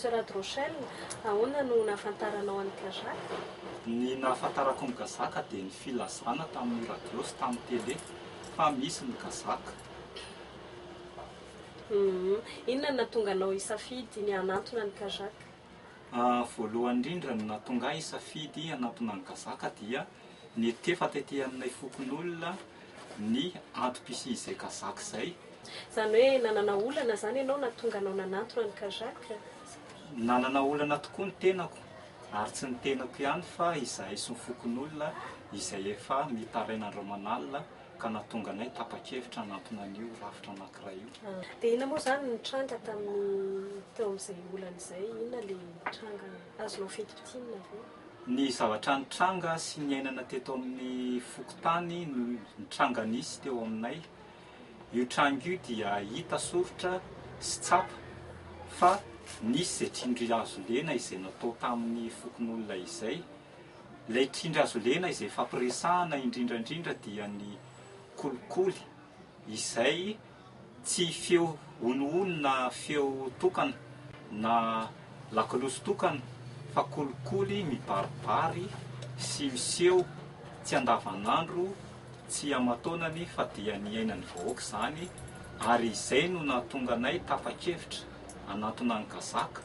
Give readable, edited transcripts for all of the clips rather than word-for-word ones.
Montserrat Rochelle, ahoana no nahafantaranao an'i Kazaka? Ny nahafantarako ny Kazaka dia ny filazana tamin'ny radio sy tamin'ny télé fa misy ny Kazaka. Inona no nahatonga anao hisafidy ny hanantona ny Kazaka? Voalohany indrindra ny nahatonga ahy hisafidy hanantona ny Kazaka dia ny tefa tetỳ aminay fokon'olona ny antom-pisian'izay Kazaka izay. Zany hoe nanana olana zany ianao nahatonga anao nanantona ny Kazaka? Nanana olana tokoa ny tenako, ary tsy ny tenako ihany fa izahay sy ny fokon'olona izay efa mitarain'Andro Aman'alina ka nahatonga anay tapa-kevitra hanantona an'io rafitra anankiray io. Dia inona moa zany ny tranga tamin'ny teo amin'izay olana izay? Inona ilay tranga azonao fihetipitiana avy eo? Ny zavatra nitranga sy niainana teto amin'ny fokotany ny tranga nisy teo aminay. Io tranga io dia hita soritra sy tsapa fa nisy izay trindry hazo lena izay natao tamin'ny fokon'olona izay. Ilay trindry hazo lena izay fampiresahana indrindrandrindra dia ny kolikoly izay tsy feo honohono na feo tokana na lakolosy tokana fa kolikoly mibaribary sy miseho tsy andavanandro, tsy amatonany fa dia ny ainan'ny vahoaka izany, ary izay no nahatonga anay tapa-kevitra hanantona ny Kazaka.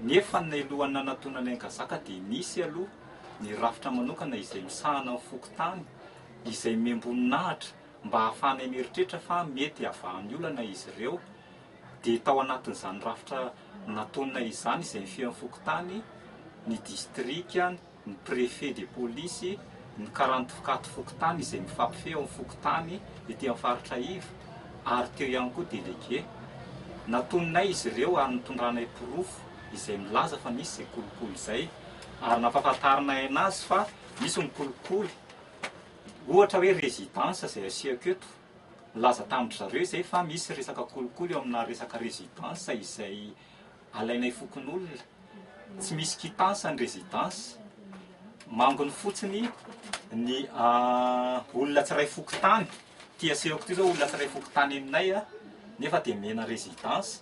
Nefa ny alohan'ny hanantonana ny Kazaka dia nisy aloha ny rafitra manokana izay misahana amin'ny fokotany izay miamboninahitra mba hahafahanay mieritreritra fa mety havahan'ny olana izy ireo. Dia tao anatin'izany rafitra natonina izany izay mifehy amin'ny fokotany ny distrika, ny préfet de police, ny 44 fokotany izay mifampifehy amin'ny fokotany ety amin'ny faritra Iva, ary teo ihany koa délégué. Natoninay izy ireo ary nitondranay pirofo izay milaza fa misy izay kolikoly izay, ary nampahafantarinay anazy fa misy ny kolikoly ohatra hoe résidence izay asiako eto, milaza tamin'ny zareo izay fa misy resaka kolikoly eo amina resaka résidence izay alainay fokon'olona. Tsy misy quittance ny résidence, mangony fotsiny ny olona tsiray fokotany. Ty asehoko ty zao olona tsiray fokotany aminay nefa dia mena résidence.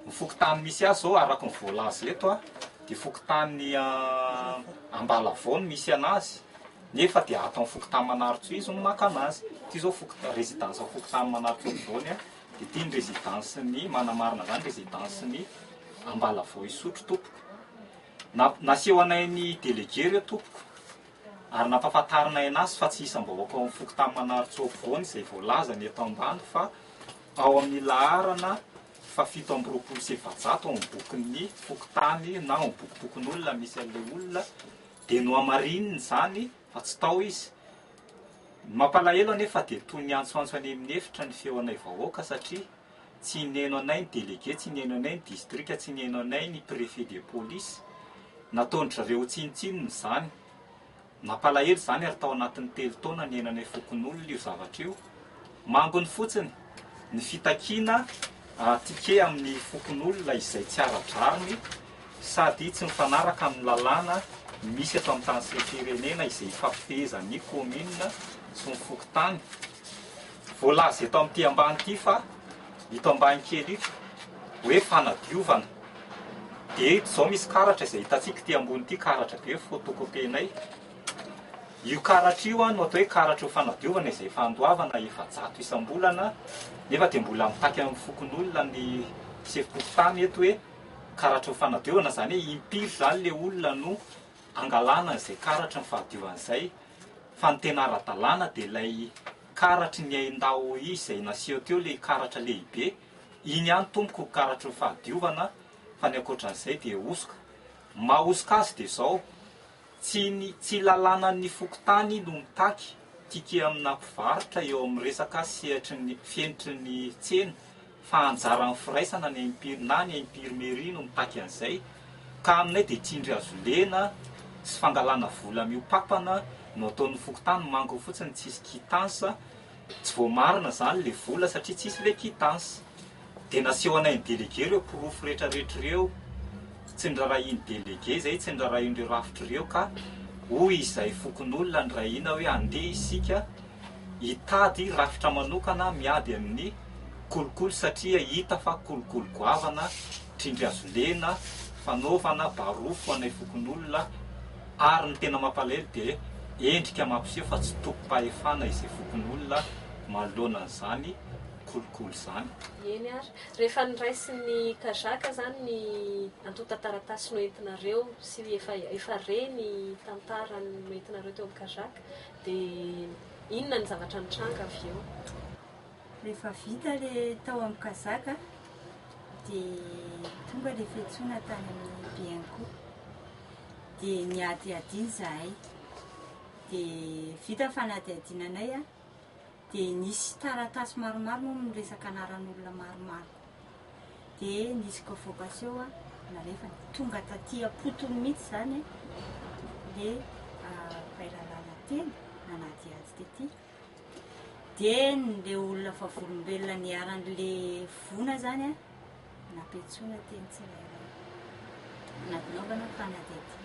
Ny fokotany misy azy zao araka ny voalaza eto dia fokotany Ambalavoany misy anazy, nefa dia ato amin'ny fokotany Manaritsoa izy no maka anazy. Ty zao résidence fokotany Manaritsoa voany dia ty ny résidence ny manamarina zany résidence ny Ambalavoa Isotro tompoko. Naseho anay ny délégué reo tompoko, ary nampahafantarinay anazy fa tsy isam-bahoaka ao amin'ny fokotany Manaritsoa voany izay voalaza ny eto ambany fa ao amin'ny laharana fa 720 sy 700 ao amin'ny bokin'ny fokotany na ao amin'ny bokim-pokon'olona misy an'ilay olona, dia no hamarininy zany fa tsy tao izy. Mampalahelo anefa dia toy ny antsoantso any amin'ny efitra ny feonay vahoaka satria tsy neno anay ny délégué, tsy neno anay ny distrika, tsy neno anay ny préfet de police. Nataony zareo tsinotsinony zany. Nampalahelo zany ary tao anatin'ny 3 taona niainanay fokon'olona io zavatra io. Mangony fotsiny ny fitakiana tike amin'ny fokon'olona izay tsy ara-drariny sady tsy mifanaraka amin'ny lalàna misy eto amin'ny tany sy firenena izay ifampifehezan'ny commune sy ny fokotany. Voalaza eto amin'ity ambany ity fa ito ambany kely ito hoe fanadiovana. Dia zao misy karatra izay hitantsika ty ambony ity, karatra be fotokopenay. Io karatra io no atao hoe karatra fanadiovana izay fandoavana efa-jato isam-bolana, nefa dia mbola mitaky amin'ny fokon'olona ny sefim-pokotany eto hoe karatra fanadiovana, zany hoe impiry zany le olona no angalana izay karatra ny fahadiovana izay. Fa ny tena ara-dalàna dia ilay karatry ny Aindao izay naseho teo, le karatra lehibe, iny ihany tompoko karatra fahadiovana. Fa ny ankoatran'izay dia osoka. Mahosoka azy dia zao, tsy lalànan'ny fokotany no mitaky tike amina mpivarotra eo amin'ny resaka fientry ny tsena, fa anjaran'ny firaisana ny impiry na ny imprimerie no mitaky an'izay. Ka aminay dia trindry hazo lena sy fangalana vola miopapana no ataon'ny fokotany, mango fotsiny tsisy quittance, tsy voamarina zany le vola satria tsisy le quittance. Dia naseho anay ny délégué reo pirofo rehetrarehetra ireo, tsy ndrarahiny délégué zay, tsy ndrarahindreo rafitra ireo, ka hoy izay fokon'olona ndrahina hoe andeha isika hitady rafitra manokana miady amin'ny kolikoly satria hita fa kolikoly goavana, trindry hazo lena, fanaovana barofo anay fokon'olona ary ny tena mampalahelo dia endrika mampiseho fa tsy tokom-pahefana izay fokon'olona manoloana an'izany kolokolo izany. Eny ary rehefa niraisy ny kazaka zany ny antota taratasy noentinareo sy efa reny tantara noentinareo teo amin'ny kazaka dia inona ny zavatra nitranga avy eo? Rehefa vita le tao amin'ny kazaka dia tonga le fiantsoana tany amin'ny Beanko dia niadiadiana zahay dia vita fanadiadinanay a dia nisy taratasy maromaro moa miresaka anaran'olona maromaro dia nisy convocation na rehefa tonga taty apotony mihitsy zany dia Bailalala teny nanadiady tety dia le olona fa volombelona niaran'le vona zany a napetsoina teny tsirairay anadinaovana fanadiady.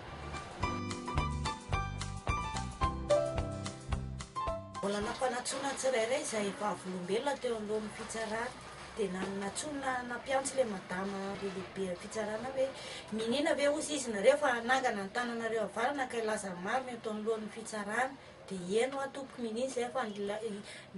Mbola nampanatsoina tsirairay izay vavolombelona teo alohan'ny fitsarana dia nanatsoina nampiantsy le madama lehibe fitsarana hoe minina ve ozy izy nareo fa anangana ny tananareo avarana ka ilaza marina eto alohan'ny fitsarana dia eno atompoky mininy zay fa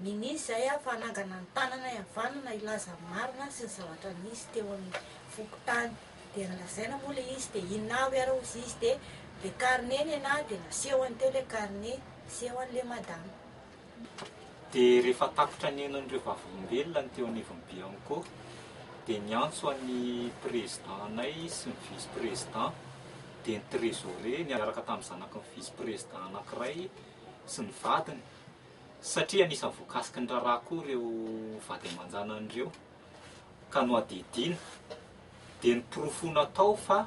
mininy zay fa anangana ny tanana avanana ilaza marina sy ny zavatra nisy teo amin'ny fokotany dia nalazaina moa le izy dia inona avy ara ozy izy dia le carnet nena dia nasehoany teo le carnet sehoan'le madama. Dia rehefa takotra ny enan'ireo vavolombelona ny teo anivon'ny Beanko dia niantso an'ny présidentanay sy ny vice président dia ny trésorier niaraka tamin'ny zanaky ny vice président anankiray sy ny vadiny satria anisany voakasiky ny raharaha koa ireo vady aman-janan'ireo ka no adidina dia niporofona tao fa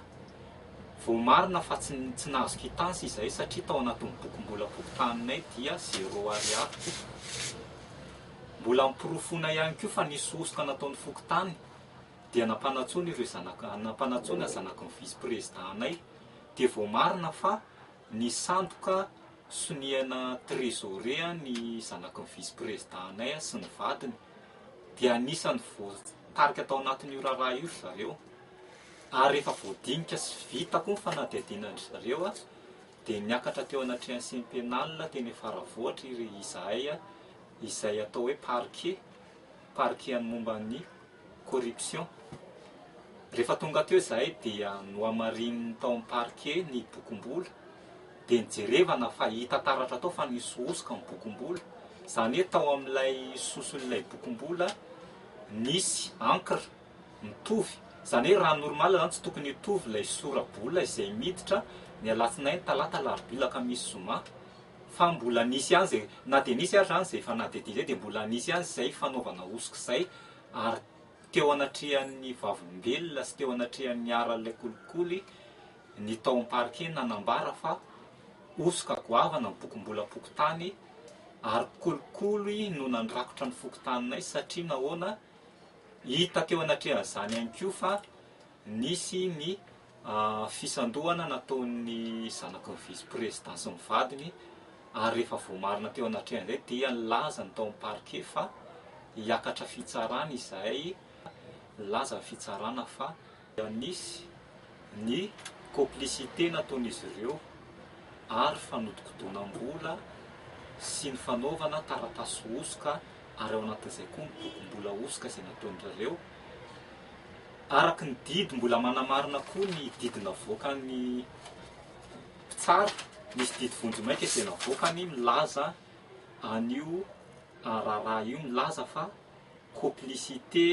vao marina fa tsy nahazo quittance izay satria tao anatin'ny bokim-bola pokotaninay dia 0 ariary. Mbola miporofona ihany koa fa nisy osoka nataon'ny fokotany dia nampanatsoina ireo nampanatsoina zanaky ny vice présidentanay dia vao marina fa nisandoka soniana trésorier ny zanaky ny vice présidentanay sy ny vadiny dia anisany voatarika tao anatin'io raharaha io zareo ary rehefa voadinika sy vita koa ny fanadiadiana zareo dia niakatra teo anatrehan'ny seny pénal teny Faravohitra izay atao hoe parquet any momban'ny corruption. Rehefa tonga teo zahay dia noamarininy tao amin'ny parquet ny bokom-bola dia nijerevana fa hita taratra tao fa nisy osoka ny bokom-bola izany hoe tao amin'ilay soson'ilay bokom-bola nisy encre mitovy izany hoe raha normal zany tsy tokony hitovy ilay sora-bola izay miditra ny alatsinainy talata larobia misy zoma fa mbola nisy ihany zay na dia nisy ary zany zay fanadiady zay dia mbola nisy ihany zay fanaovana osoka izay ary teo anatrehan'ny vavolombelona sy teo anatrehan'ny aran'ilay kolikoly ny tao amin'ny parquet nanambara fa osoka goavana ny bokom-bola pokotany ary kolikoly no nandrakotra ny fokotaninay satria nahoana hita teo anatrehan'izany ihany koa fa nisy ny fisandohana nataon'ny zanaky ny vice président sy ny vadiny ary rehefa voamarina teo anatrehan'izay dia nilaza ny tao amin'ny parquet fa hiakatra fitsarana izay laza ny fitsarana fa nisy ny complicité nataon'izy ireo ary fanodikodoanam-bola sy ny fanaovana taratasy osoka ary ao anatin'izay koa ny bokom-bola osoka izay nataon'ireo araky ny didy mbola manamarina koa ny didy navoakany mpitsara nisy didy vonjy-maika izay navoakany milaza an'io raharaha io milaza fa complicité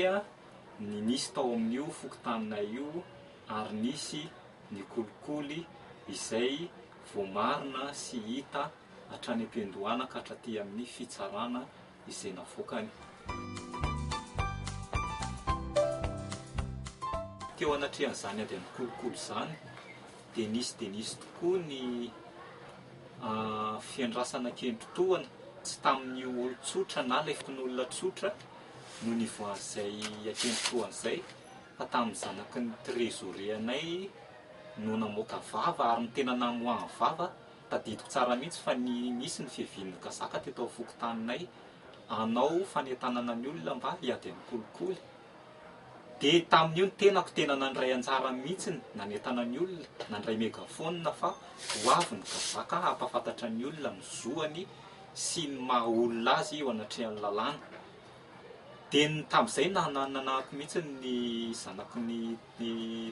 ny nisy tao amin'io fokotaninay io ary nisy ny kolikoly izay voamarina sy hita hatrany am-piandohana ka hatraty amin'ny fitsarana izay navoakany. Teo anatrehan'izany ady amin'ny kolikoly izany dia nisy tokoa ny fiandrasana kendron-tohana tsy tamin'ny olo-tsotra na ilay fokon'olona tsotra no nivoazay akendron-tohana izay fa tamin'ny zanaky ny trésorier anay no namoaka vava ary ny tena namoahany vava tadidiko tsara mihitsy fa nisy ny fiavian'ny kazaka teto amin'ny fokotaninay anao fanentanana ny olona mba hiady amin'ny kolikoly dia tamin'io ny tenako tena nandray anjara mihitsiny nanentana ny olona nandray megafona fa ho avy ny kazaka hampafantatra ny olona ny zoany sy ny maha olona azy eo anatrehan'ny lalàna. Dia tamin'izay nanako mihitsy ny zanaky ny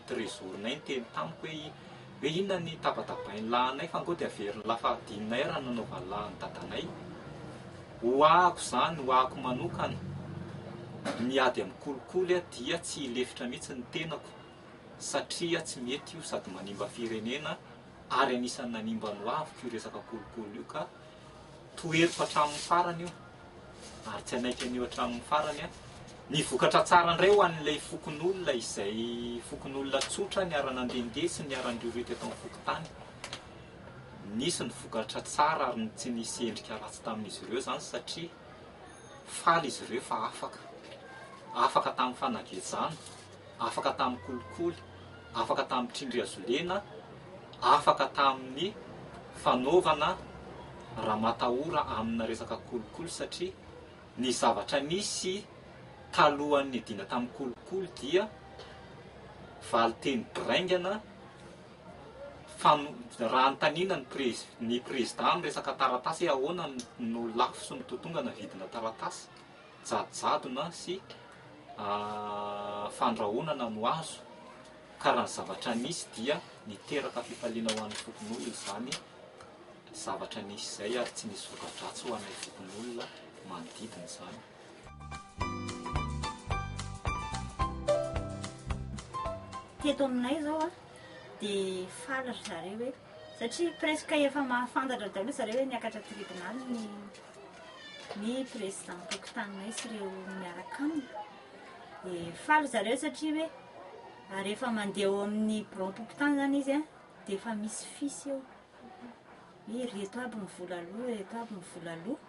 trésorianay ny teny tamiko hoe inona ny tabatabain'ny lahinay fa angoa dia averiny lafahadinonay raha nanaova ny lahin'ny dadanay. Hoahako zany, hoahako manokana miady amin'ny kolikoly dia tsy hilefitra mihitsy ny tenako satria tsy mety io sady manimba firenena ary anisan'ny nanimba ny hoaviko io resaka kolikoly io ka toeriko hatramin'ny farany io ary tsy anaika an'io hatramin'ny farany a. Ny vokatra tsara indray ho an'ilay fokon'olona izay fokon'olona tsotra ny aran'andendeha sy ny aran-drireo teto amin'ny fokotany. Nisy ny vokatra tsara ary tsy nisy endrika ratsy tamin'izy ireo zany satria faly izy ireo fa afaka tamin'ny fanagetsana, afaka tamin'ny kolikoly, afaka tamin'ny trindriazolena, afaka tamin'ny fanaovana raha matahora amina resaka kolikoly satria ny zavatra nisy talohan'ny dina tamin'ny kolikoly dia valiteny braingana raha antanina ny président amin'ny resaka taratasy ahoana no lafo sy ny totongana vidina taratasy jadojadona sy fandrahonana no azo ka raha ny zavatra nisy dia niteraka fifaliana ho an'ny fokon'olona zany zavatra nisy izay ary tsy nisy vokadratsy ho an'ny fokon'olona manodidina zany. Teto aminay zao a dia falatra zareo hoe satria presque efa mahafantatra daholo zareo hoe niakatra tribunal ny président tokotaninay sy ireo miaraka aminy. Dia falo zareo satria hoe rehefa mandeha eo amin'ny bureau tokotany zany izy a dia efa misy fisy eo hoe reto aby ny vola aloha, reto aby ny vola aloha.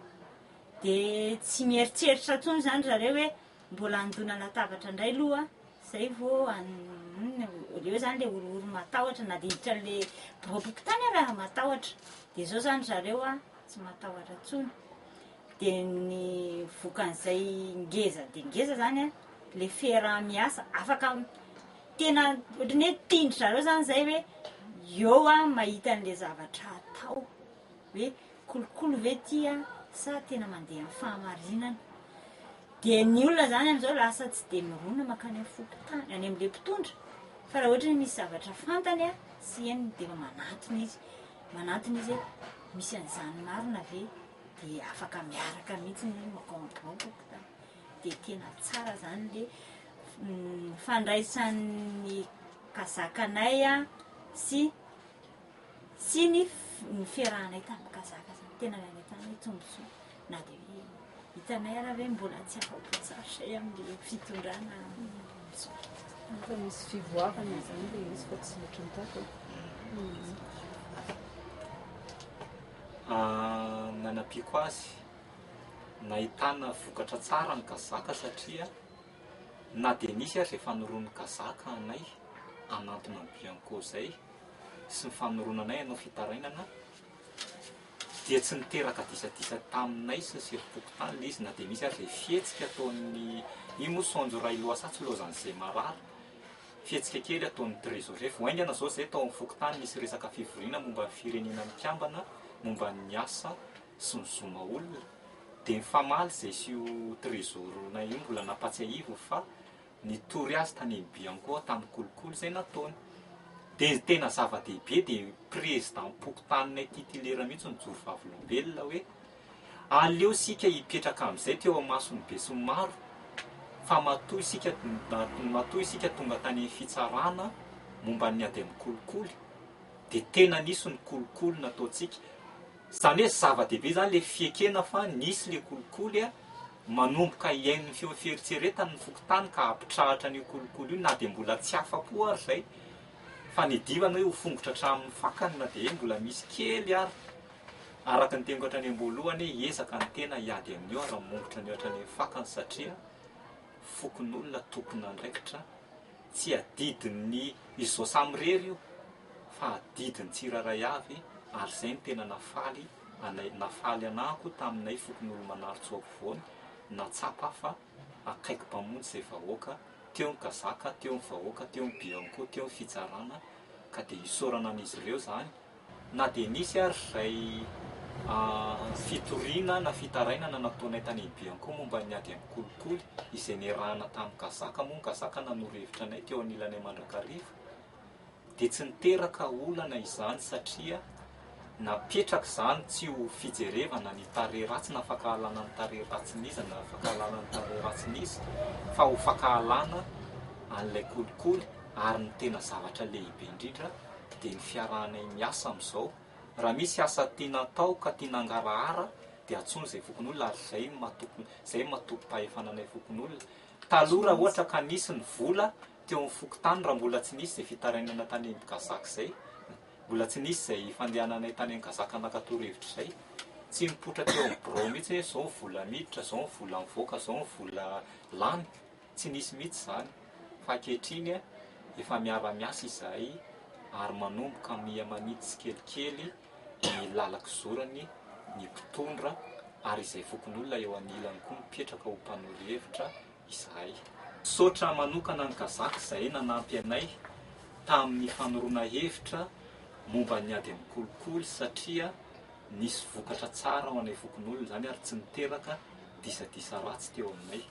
Dia tsy mieritseritra tsony zany zareo hoe mbola andona latabatra indray aloha zay vao leo zany le orooro matahotra na dia hiditra le bureau tokotany raha matahotra. Dia zao zany zareo a tsy matahotra tsony. Dia ny vokan'izay ngeza dia ngeza zany a le fera miasa afaka tena ohatrany hoe tindry zareo zany zay hoe eo a mahita an'le zavatra atao hoe kolokolo ve ty a sa tena mandeha amin'ny fahamarinana. Dia ny olona zany amin'izao lasa tsy dia mirona makany amin'ny fokotany any amin'ilay mpitondra fa raha ohatra hoe misy zavatra fantany a sy eny dia manatona izy hoe misy an'izany marina ve dia afaka miaraka mihitsy ny makao amin'ny bureau tokotany. Dia tena tsara zany le fandraisan'ny kazakanay a sy ny fiarahanay tamin'ny kazaka zany tena nanentanay tombosoa na dia hoe hitanay raha hoe mbola tsy afapo tsara say amin'ny fitondrana am'izao. Fa misy fivoavana zany le izy fa tsy ohatran'ny tako. Nanampiako azy nahitana vokatra tsara ny kazaka satria na dia nisy ary fanorony kazaka anay anatona ny bianco zay sy ny fanoronanay anao fitarainana dia tsy niteraka disadisa taminay sy ny serom-pokotany le izy na dia misy ary fihetsika ataon'ny io moa sonjo ray loasatsy lozan'izay marary fihetsika kely ataon'ny trésorier voaingana zao zay tao amin'ny fokotany misy resaka fivoriana momba ny firenena mikambana momba ny asa sy ny zoma olona dia mifamaly zay sy io trésoriana io mbola nampatsiahivo fa nitory azy tany Bianco tamin'ny kolikoly zay nataony. Dia tena zava-dehibe dia président pokotaninay titulaire mihitsy ny Jorovavilombelona hoe aleo sika hipetraka amin'izay teo amasony be sy ny maro fa matoy isika tonga tany fitsarana momba ny ady amin'ny kolikoly dia tena nisy ny kolikoly nataontsika. Zany hoe zava-dehibe zany le fiekena fa nisy le kolikoly a manomboka iain'ny fieritseretany ny fokotany ka ampitrahatra an'io kolikoly io na dia mbola tsy afa-po ary zay fa ny divana hoe ho fongotra hatramin'ny fakany na dia mbola misy kely ary araka ny teniko hatrany am-boalohany hoe ezaka ny tena hiady amin'io ary mongotra ny hatrany amin'ny fakany satria fokon'olona tokony andraikitra tsy adidin'ny izao samy rery io fa adidiny tsiraray avy ary zay ny tena nafaly anako taminay fokon'olo manarotsy afovoany natsapa fa akaiky mpamonjy izay vahoaka teo ny kazaka, teo ny vahoaka, teo ny bianco, teo ny fitsarana, ka dia hisorana an'izy ireo zany. Na dia nisy ary izay fitoriana na fitarainana nataonay tany bianco momba ny ady amin'ny kolikoly izay niarahana tamin'ny kazaka. Moa ny kazaka nanoro-hevitra anay teo anilanay mandrakariva, dia tsy niteraka olana izany satria napetraka izany tsy ho fijerevana ny tarehy ratsy na fakahalana ny tarehy ratsin'izy na fakahalana ny tarehy ratsin'izy, fa ho fakahalana an'ilay kolikoly. Ary ny tena zavatra lehibe indrindra dia ny fiarahanay miasa amin'izao. Raha misy asa tiana atao ka tiana hangarahara dia atsony izay fokon'olona, ary izay matompo-pahefananay fokon'olona. Taloha raha ohatra ka nisy ny vola teo amin'ny fokotany, raha mbola tsy nisy izay fitarainana tany amin'ny kazaka izay, mbola tsy nisy izay fandehananay tany amin'ny kazaka nakatoro-hevitra izay, tsy mipotra teo amin'ny birao mihitsy hoe izao ny vola miditra, izao ny vola mivoaka, izao ny vola lany. Tsy nisy mihitsy izany. Fa ankehitriny efa miara-miasa izahay ary manomboka miha-maniditsy kelikely ny lalaka zorany, ny mpitondra, ary izay fokon'olona eo anilany koa mipetraka ho mpanorehevitra izahay. Saotra manokana ny kazaka izay nanampy anay tamin'ny fanoroana hevitra momba ny ady amin'ny kolikoly, satria nisy vokatra tsara ho anay fokon'olona zany, ary tsy niteraka disadisa ratsy teo aminay.